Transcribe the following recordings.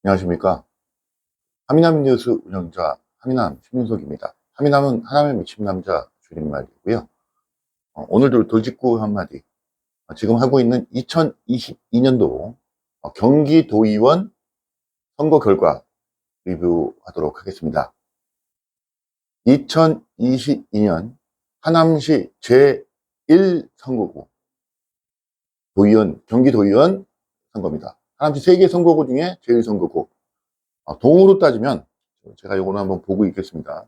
안녕하십니까. 하미남 뉴스 운영자 하미남 신윤석입니다. 하미남은 하남에 미친 남자 줄임말이고요. 오늘도 돌직구 한마디. 지금 하고 있는 2022년도 경기도의원 선거 결과 리뷰하도록 하겠습니다. 2022년 하남시 제1선거구 경기도의원 선거입니다. 하남시 3개 선거구 중에 제1선거구. 동으로 따지면 제가 요거는 한번 보고 있겠습니다.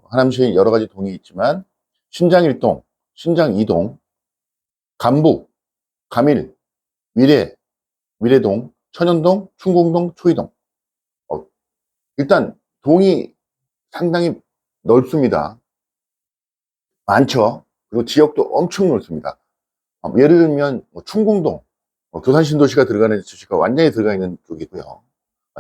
하남시에 여러 가지 동이 있지만 신장 1동, 신장 2동, 간북, 감일, 위례, 위례동, 천연동, 충공동, 초이동. 일단 동이 상당히 넓습니다. 많죠. 그리고 지역도 엄청 넓습니다. 예를 들면 충공동, 교산신도시가 들어가는 도시가 완전히 들어가 있는 쪽이고요.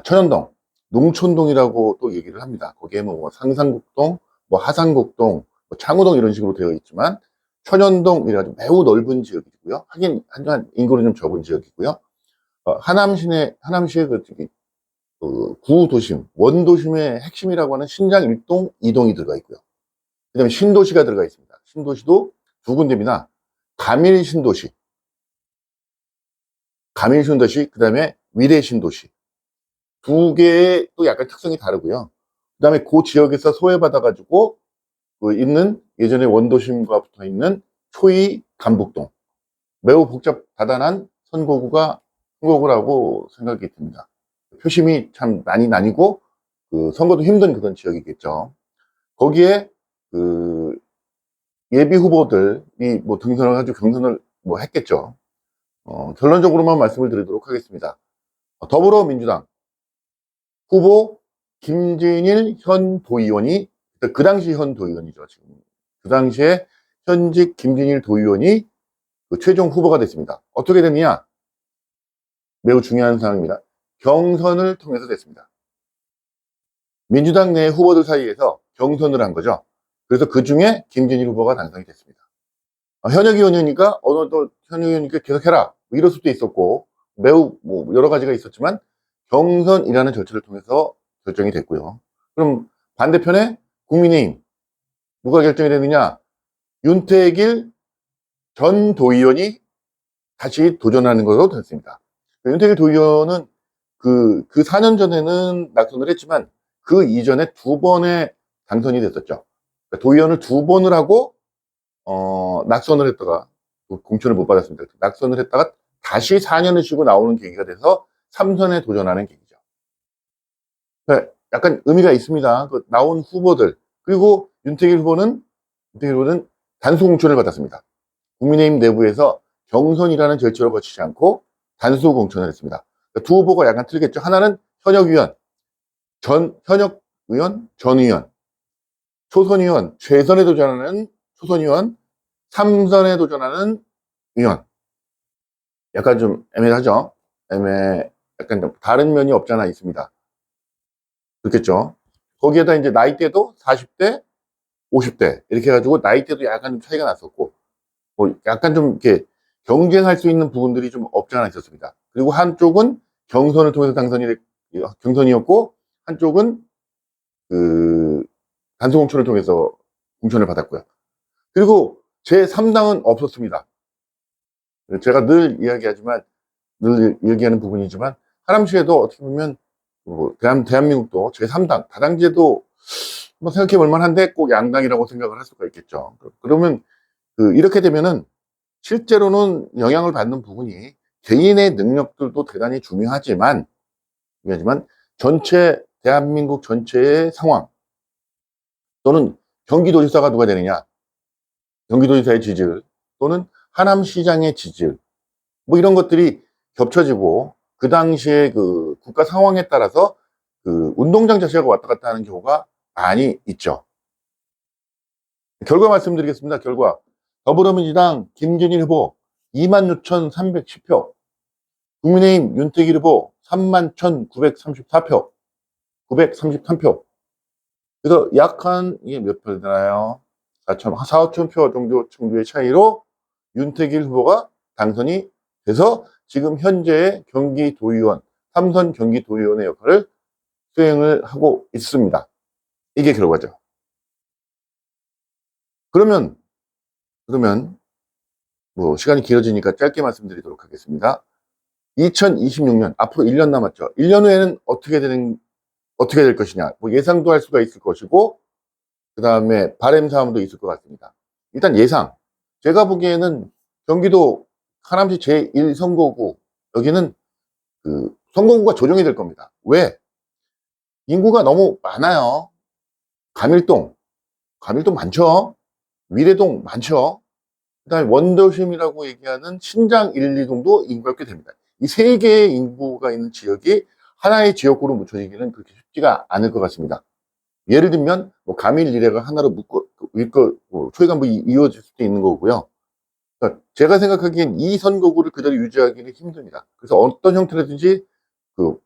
천연동, 농촌동이라고 또 얘기를 합니다. 거기에 뭐 상산국동, 뭐 하산국동, 뭐 창우동 이런 식으로 되어 있지만 천연동 이래가지고 매우 넓은 지역이고요. 하긴 한간 인구는 좀 적은 지역이고요. 하남시의 그 구도심, 원도심의 핵심이라고 하는 신장 1동, 2동이 들어가 있고요. 그 다음에 신도시가 들어가 있습니다. 신도시도 두 군데입니다. 가밀신도시, 그 다음에 위례신도시. 두 개의 또 약간 특성이 다르고요. 그 다음에 그 지역에서 소외받아가지고 있는 예전에 원도심과 붙어 있는 초이 간북동. 매우 다단한 선거구라고 생각이 듭니다. 표심이 참 많이 나뉘고 선거도 힘든 그런 지역이겠죠. 거기에 예비 후보들이 뭐 등선을 가지고 경선을 뭐 했겠죠. 결론적으로만 말씀을 드리도록 하겠습니다. 더불어민주당 후보 김진일 현 도의원이, 그 당시 현 도의원이죠. 지금 그 당시에 현직 김진일 도의원이 최종 후보가 됐습니다. 어떻게 됐느냐? 매우 중요한 사항입니다. 경선을 통해서 됐습니다. 민주당 내 후보들 사이에서 경선을 한 거죠. 그래서 그 중에 김진일 후보가 당선이 됐습니다. 현역 의원이니까 또 현역 의원이니까 계속해라 뭐 이럴 수도 있었고 매우 뭐 여러 가지가 있었지만 경선이라는 절차를 통해서 결정이 됐고요. 그럼 반대편에 국민의힘 누가 결정이 됐느냐? 윤택일 전 도의원이 다시 도전하는 것으로 됐습니다. 윤택일 도의원은 그 4년 전에는 낙선을 했지만 그 이전에 2번의 당선이 됐었죠. 그러니까 도의원을 2번을 하고 낙선을 했다가 공천을 못 받았습니다. 낙선을 했다가 다시 4년을 쉬고 나오는 계기가 돼서 3선에 도전하는 계기죠. 그러니까 약간 의미가 있습니다. 나온 후보들. 그리고 윤택일 후보는 단수 공천을 받았습니다. 국민의힘 내부에서 경선이라는 절차를 거치지 않고 단수 공천을 했습니다. 그러니까 두 후보가 약간 틀리겠죠. 하나는 현역 의원, 전 의원, 초선 의원, 최선에 도전하는 초선 의원, 3선에 도전하는 의원. 약간 좀 애매하죠? 약간 좀 다른 면이 없잖아 있습니다. 그렇겠죠? 거기에다 이제 나이대도 40대, 50대 이렇게 해가지고 나이대도 약간 좀 차이가 났었고, 뭐 약간 좀 이렇게 경쟁할 수 있는 부분들이 좀 없지 않아 있었습니다. 그리고 한쪽은 경선을 통해서 경선이었고, 한쪽은 단수 공천을 통해서 공천을 받았고요. 그리고 제3당은 없었습니다. 제가 늘 얘기하는 부분이지만, 하남시에도 어떻게 보면, 대한민국도 제3당, 다당제도 뭐 생각해 볼 만한데 꼭 양당이라고 생각을 할 수가 있겠죠. 그러면, 이렇게 되면은 실제로는 영향을 받는 부분이 개인의 능력들도 대단히 중요하지만 대한민국 전체의 상황 또는 경기도지사가 누가 되느냐, 경기도지사의 지지율 또는 하남시장의 지지율 뭐 이런 것들이 겹쳐지고 그 당시에 국가 상황에 따라서 운동장 자체가 왔다 갔다 하는 경우가 많이 있죠. 결과 말씀드리겠습니다. 결과 더불어민주당 김진일 후보 26,310표, 국민의힘 윤택일 후보 31,934표, 933표. 그래서 이게 몇 표 되나요? 4,5천 표 정도의 차이로 윤택일 후보가 당선이 돼서 지금 현재의 경기도의원 삼선 경기도의원의 역할을 수행을 하고 있습니다. 이게 결과죠. 그러면 뭐 시간이 길어지니까 짧게 말씀드리도록 하겠습니다. 2026년 앞으로 1년 남았죠. 1년 후에는 어떻게 될 것이냐, 뭐 예상도 할 수가 있을 것이고, 그 다음에 바램 사항도 있을 것 같습니다. 일단 예상, 제가 보기에는 경기도 하남시 제1선거구, 여기는 그 선거구가 조정이 될 겁니다. 왜? 인구가 너무 많아요. 가밀동 많죠. 위례동 많죠. 그 다음에 원도심이라고 얘기하는 신장 1, 2동도 인구가 꽤 됩니다. 이 세 개의 인구가 있는 지역이 하나의 지역구로 묻혀지기는 그렇게 쉽지가 않을 것 같습니다. 예를 들면 뭐 가밀 리레가 하나로 초회간부 이어질 수도 있는 거고요. 그러니까 제가 생각하기엔 이 선거구를 그대로 유지하기는 힘듭니다. 그래서 어떤 형태라든지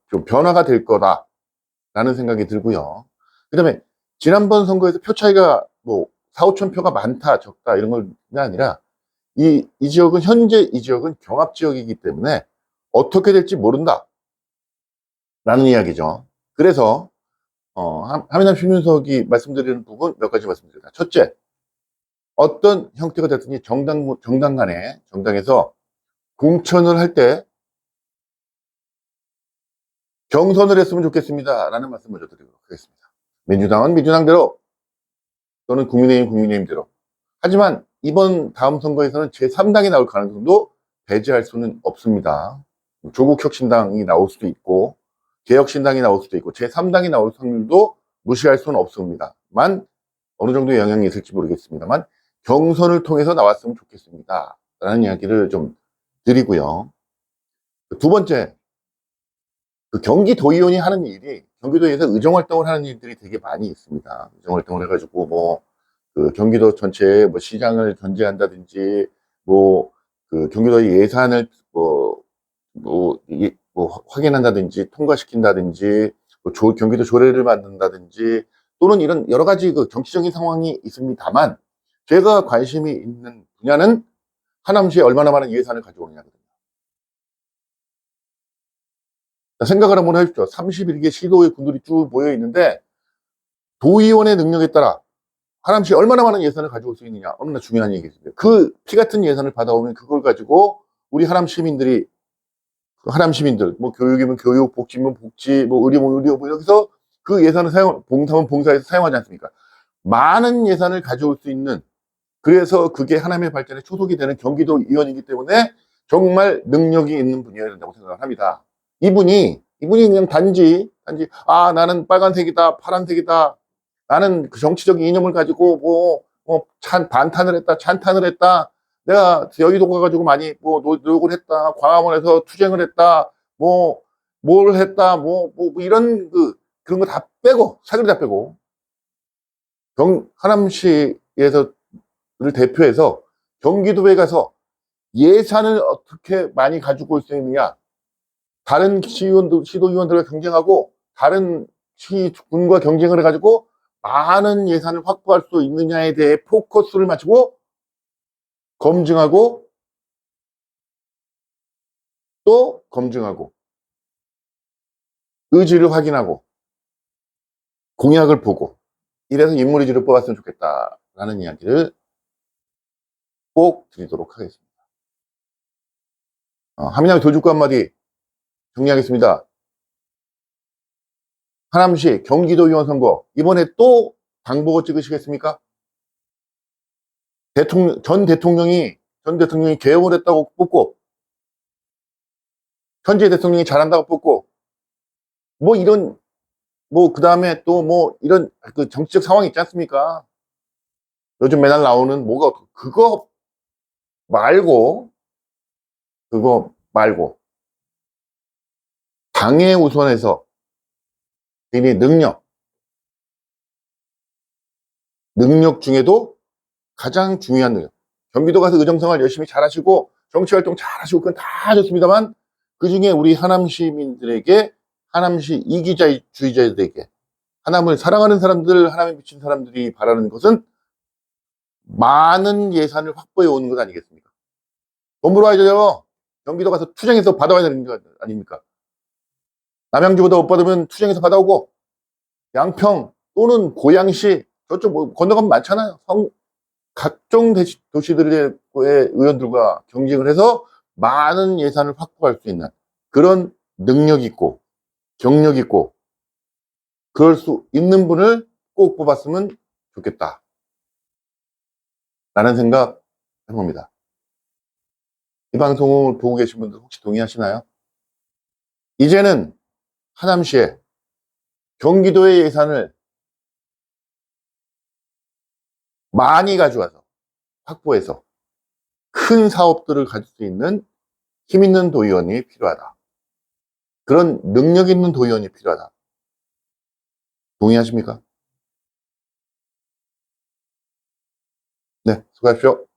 좀 변화가 될 거다라는 생각이 들고요. 그 다음에 지난번 선거에서 표 차이가 뭐 4, 5천 표가 많다 적다 이런 건 아니라 이 지역은 현재 이 지역은 경합 지역이기 때문에 어떻게 될지 모른다 라는 이야기죠. 그래서 하민남 신윤석이 말씀드리는 부분 몇 가지 말씀드립니다. 첫째, 어떤 형태가 됐든지 정당에서 공천을 할 때 경선을 했으면 좋겠습니다 라는 말씀 먼저 드리도록 하겠습니다. 민주당은 민주당대로, 또는 국민의힘대로. 하지만 이번 다음 선거에서는 제3당이 나올 가능성도 배제할 수는 없습니다. 조국혁신당이 나올 수도 있고 개혁신당이 나올 수도 있고 제3당이 나올 확률도 무시할 수는 없습니다만, 어느 정도의 영향이 있을지 모르겠습니다만 경선을 통해서 나왔으면 좋겠습니다 라는 이야기를 좀 드리고요. 두 번째, 그 경기도의원이 하는 일이, 경기도에서 의정활동을 하는 일들이 되게 많이 있습니다. 의정활동을 해가지고 그 경기도 전체에 뭐 시장을 견제한다든지, 그 경기도의 예산을 확인한다든지, 통과시킨다든지, 경기도 조례를 만든다든지, 또는 이런 여러 가지 그 정치적인 상황이 있습니다만, 제가 관심이 있는 분야는 하남시에 얼마나 많은 예산을 가져오느냐거든요. 생각을 한번 해주십시오. 31개 시도의 군들이 쭉 모여 있는데, 도의원의 능력에 따라 하남시에 얼마나 많은 예산을 가져올 수 있느냐, 너무나 중요한 얘기입니다. 그 피 같은 예산을 받아오면 그걸 가지고 우리 하남 시민들, 뭐 교육이면 교육, 복지면 복지, 뭐 의료면 의료, 뭐 여기서 그 예산을 봉사면 봉사에서 사용하지 않습니까? 많은 예산을 가져올 수 있는, 그래서 그게 하남의 발전에 초석이 되는 경기도 의원이기 때문에 정말 능력이 있는 분이어야 된다고 생각을 합니다. 이분이 그냥 단지 나는 빨간색이다, 파란색이다, 나는 그 정치적 이념을 가지고 반탄을 했다, 찬탄을 했다, 내가 여의도 가가지고 많이 노력을 했다, 광화문에서 투쟁을 했다, 뭘 했다, 이런 그런 거 다 빼고, 사기를 다 빼고, 하남시에서 를 대표해서 경기도에 가서 예산을 어떻게 많이 가지고 올 수 있느냐, 다른 시도의원들과 경쟁하고 다른 시군과 경쟁을 해가지고 많은 예산을 확보할 수 있느냐에 대해 포커스를 맞추고 검증하고 또 검증하고 의지를 확인하고 공약을 보고, 이래서 인물위주를 뽑았으면 좋겠다라는 이야기를 꼭 드리도록 하겠습니다. 하민남의 도죽구 한마디 정리하겠습니다. 하남시 경기도의원 선거, 이번에 또 당보고 찍으시겠습니까? 전 대통령이 개혁을 했다고 뽑고, 현재 대통령이 잘한다고 뽑고, 그 다음에 또 이런 그 정치적 상황이 있지 않습니까? 요즘 매날 나오는 그거 말고 당의 우선에서 개인의 능력 중에도 가장 중요한 능력, 경기도 가서 의정생활 열심히 잘하시고 정치활동 잘하시고 그건 다 좋습니다만, 그 중에 우리 하남 시민들에게, 하남시 이기주의자들에게, 하남을 사랑하는 사람들, 하남에 미친 사람들이 바라는 것은 많은 예산을 확보해 오는 것 아니겠습니까? 돈 벌어야죠. 경기도 가서 투쟁해서 받아와야 되는 거 아닙니까? 남양주보다 못 받으면 투쟁에서 받아오고, 양평 또는 고양시, 저쪽 뭐 건너가면 많잖아요. 각종 도시들의 의원들과 경쟁을 해서 많은 예산을 확보할 수 있는 그런 능력 있고, 경력 있고, 그럴 수 있는 분을 꼭 뽑았으면 좋겠다. 라는 생각 해봅니다. 이 방송을 보고 계신 분들 혹시 동의하시나요? 이제는 하남시에 경기도의 예산을 많이 가져와서 확보해서 큰 사업들을 가질 수 있는 힘 있는 도의원이 필요하다. 그런 능력 있는 도의원이 필요하다. 동의하십니까? 네, 수고하십시오.